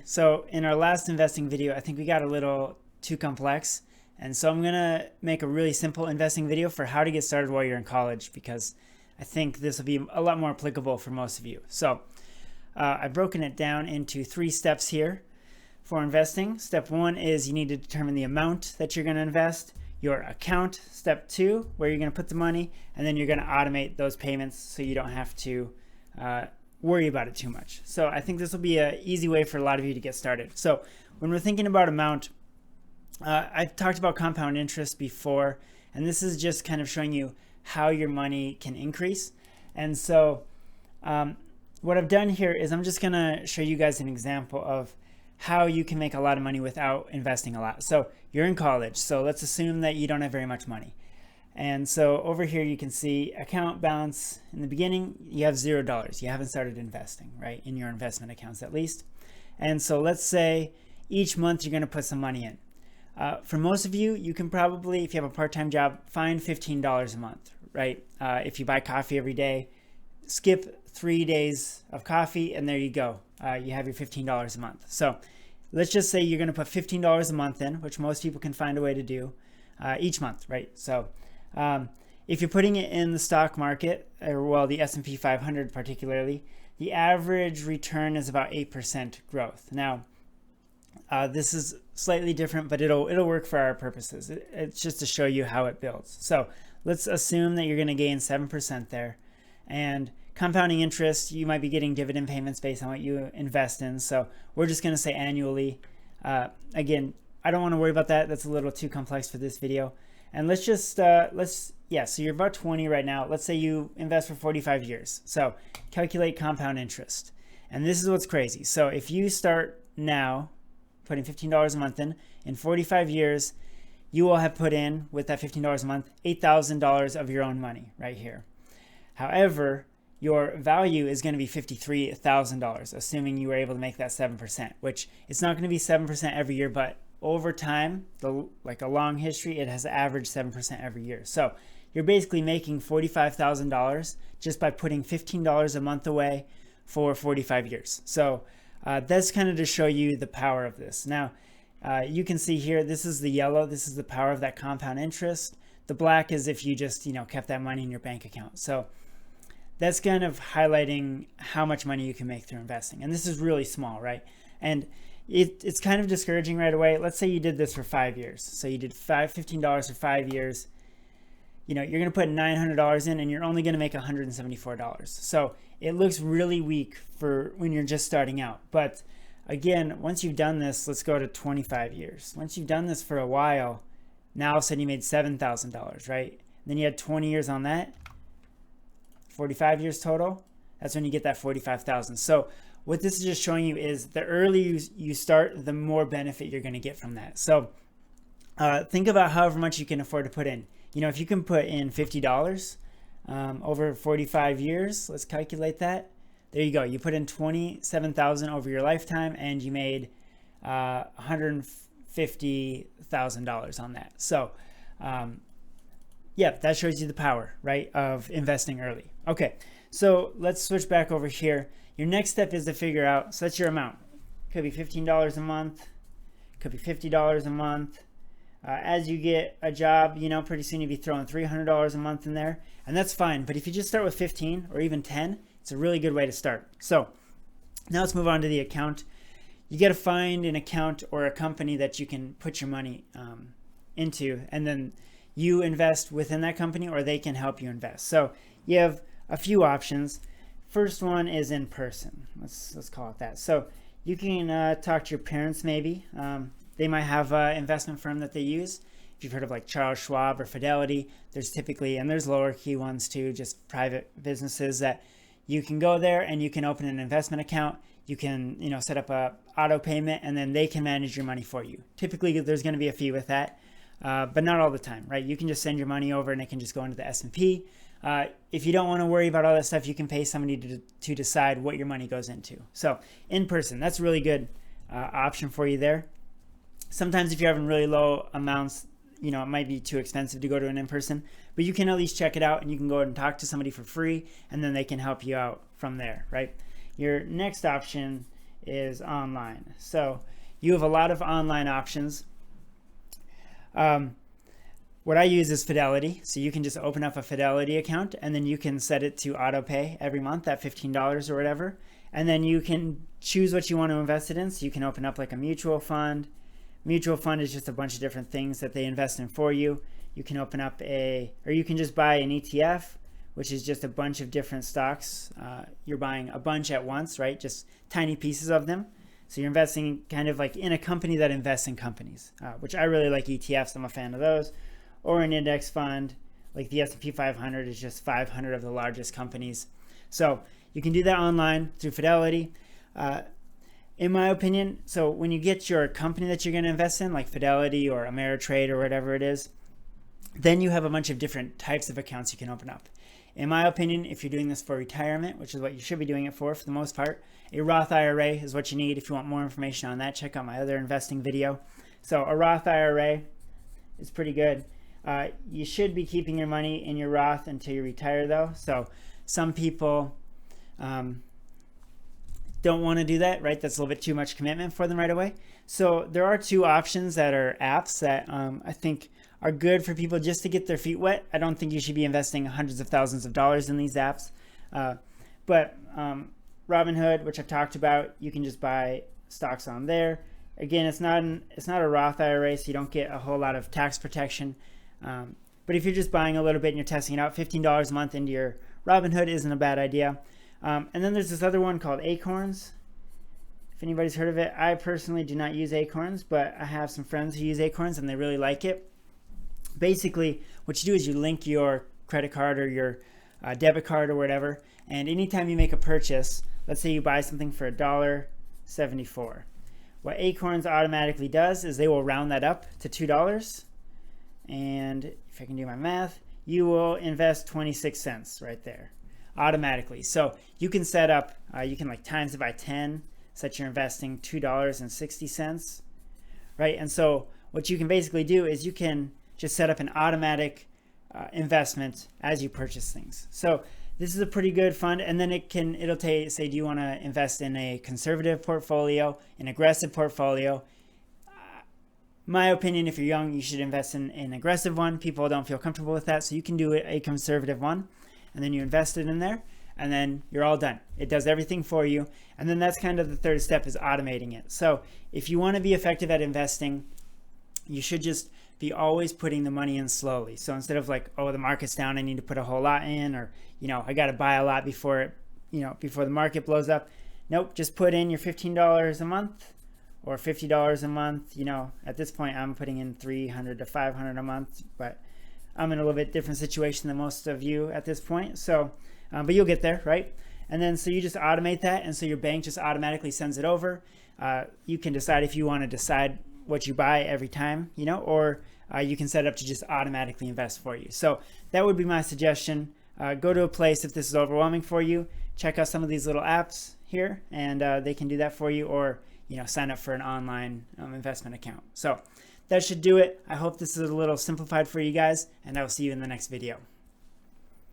So in our last investing video, I think we got a little too complex. And so I'm going to make a really simple investing video for how to get started while you're in college, because I think this will be a lot more applicable for most of you. So I've broken it down into 3 steps here for investing. Step 1 is you need to determine the amount that you're going to invest, your account. Step 2, where you're going to put the money, and then you're going to automate those payments so you don't have to worry about it too much. So I think this will be an easy way for a lot of you to get started. So when we're thinking about amount, I've talked about compound interest before, and this is just kind of showing you how your money can increase. And so what I've done here is I'm just going to show you guys an example of how you can make a lot of money without investing a lot. So you're in college, so let's assume that you don't have very much money. And so over here you can see account balance. In the beginning you have $0. You haven't started investing, right, in your investment accounts at least. And so let's say each month you're going to put some money in. For most of you, you can probably, if you have a part-time job, find $15 a month, right? If you buy coffee every day, skip 3 days of coffee and there you go. You have your $15 a month. So let's just say you're going to put $15 a month in, which most people can find a way to do each month, right? So if you're putting it in the stock market, or well, the S&P 500 particularly, the average return is about 8% growth. Now, this is slightly different, but it'll work for our purposes. It's just to show you how it builds. So let's assume that you're going to gain 7% there. And compounding interest, you might be getting dividend payments based on what you invest in. So we're just going to say annually. Again, I don't want to worry about that. That's a little too complex for this video. And let's just, so you're about 20 right now. Let's say you invest for 45 years. So calculate compound interest. And this is what's crazy. So if you start now putting $15 a month in 45 years, you will have put in, with that $15 a month, $8,000 of your own money right here. However, your value is going to be $53,000, assuming you were able to make that 7%, which it's not going to be 7% every year, but over time, like a long history, it has averaged 7% every year. So you're basically making $45,000 just by putting $15 a month away for 45 years. So that's kind of to show you the power of this. Now, you can see here, this is the yellow. This is the power of that compound interest. The black is if you just, kept that money in your bank account. So that's kind of highlighting how much money you can make through investing. And this is really small, right? And it's kind of discouraging right away. Let's say you did this for 5 years. So you did $15 for 5 years. You're going to put $900 in and you're only going to make $174. So it looks really weak for when you're just starting out. But again, once you've done this, let's go to 25 years. Once you've done this for a while, now all of a sudden you made $7,000, right? Then you had 20 years on that, 45 years total. That's when you get that 45,000. So what this is just showing you is the earlier you start, the more benefit you're going to get from that. So think about however much you can afford to put in. If you can put in $50 over 45 years, let's calculate that. There you go. You put in $27,000 over your lifetime and you made $150,000 on that. So yeah, that shows you the power, right, of investing early. Okay, so let's switch back over here. Your next step is to figure out, so that's your amount. Could be $15 a month, could be $50 a month. As you get a job, pretty soon you'll be throwing $300 a month in there, and that's fine. But if you just start with 15 or even 10, it's a really good way to start. So now let's move on to the account. You got to find an account or a company that you can put your money into, and then you invest within that company or they can help you invest. So you have a few options. First one is in person. Let's call it that. So you can talk to your parents maybe. They might have an investment firm that they use. If you've heard of like Charles Schwab or Fidelity, there's typically, and there's lower key ones too, just private businesses that you can go there and you can open an investment account. You can, set up a auto payment and then they can manage your money for you. Typically there's going to be a fee with that, but not all the time, right? You can just send your money over and it can just go into the S&P. If you don't want to worry about all that stuff, you can pay somebody to decide what your money goes into. So in person, that's a really good option for you there. Sometimes if you're having really low amounts, it might be too expensive to go to an in-person, but you can at least check it out and you can go and talk to somebody for free and then they can help you out from there, right? Your next option is online. So you have a lot of online options. What I use is Fidelity. So you can just open up a Fidelity account and then you can set it to auto pay every month at $15 or whatever. And then you can choose what you want to invest it in. So you can open up like a mutual fund. Mutual fund is just a bunch of different things that they invest in for you. You can open up or you can just buy an ETF, which is just a bunch of different stocks. You're buying a bunch at once, right? Just tiny pieces of them. So you're investing kind of like in a company that invests in companies, which I really like ETFs. I'm a fan of those. Or an index fund, like the S&P 500 is just 500 of the largest companies. So you can do that online through Fidelity. In my opinion, so when you get your company that you're going to invest in, like Fidelity or Ameritrade or whatever it is, then you have a bunch of different types of accounts you can open up. In my opinion, if you're doing this for retirement, which is what you should be doing it for the most part, a Roth IRA is what you need. If you want more information on that, check out my other investing video. So a Roth IRA is pretty good. You should be keeping your money in your Roth until you retire though. So some people don't want to do that, right? That's a little bit too much commitment for them right away. So there are two options that are apps that I think are good for people just to get their feet wet. I don't think you should be investing hundreds of thousands of dollars in these apps. But Robinhood, which I've talked about, you can just buy stocks on there. Again, it's not a Roth IRA, so you don't get a whole lot of tax protection. But if you're just buying a little bit and you're testing it out, $15 a month into your Robinhood isn't a bad idea. And then there's this other one called Acorns. If anybody's heard of it, I personally do not use Acorns, but I have some friends who use Acorns and they really like it. Basically, what you do is you link your credit card or your debit card or whatever, and anytime you make a purchase, let's say you buy something for $1.74. What Acorns automatically does is they will round that up to $2. And if I can do my math, you will invest 26 cents right there automatically. So you can set up, you can like times it by 10, such you're investing $2.60, right? And so what you can basically do is you can just set up an automatic investment as you purchase things. So this is a pretty good fund, and then it'll say, do you want to invest in a conservative portfolio, an aggressive portfolio? My opinion, if you're young, you should invest in an aggressive one. People don't feel comfortable with that, so you can do a conservative one, and then you invest it in there, and then you're all done. It does everything for you, and then that's kind of the third step, is automating it. So if you want to be effective at investing, you should just be always putting the money in slowly. So instead of like, oh, the market's down, I need to put a whole lot in, or I got to buy a lot before the market blows up. Nope, just put in your $15 a month or $50 a month. At this point I'm putting in $300 to $500 a month, but I'm in a little bit different situation than most of you at this point. So, but you'll get there, right? And then so you just automate that, and so your bank just automatically sends it over. You can decide if you want to decide what you buy every time, or you can set it up to just automatically invest for you. So that would be my suggestion. Go to a place if this is overwhelming for you. Check out some of these little apps here, and they can do that for you, or sign up for an online investment account. So that should do it. I hope this is a little simplified for you guys, and I will see you in the next video.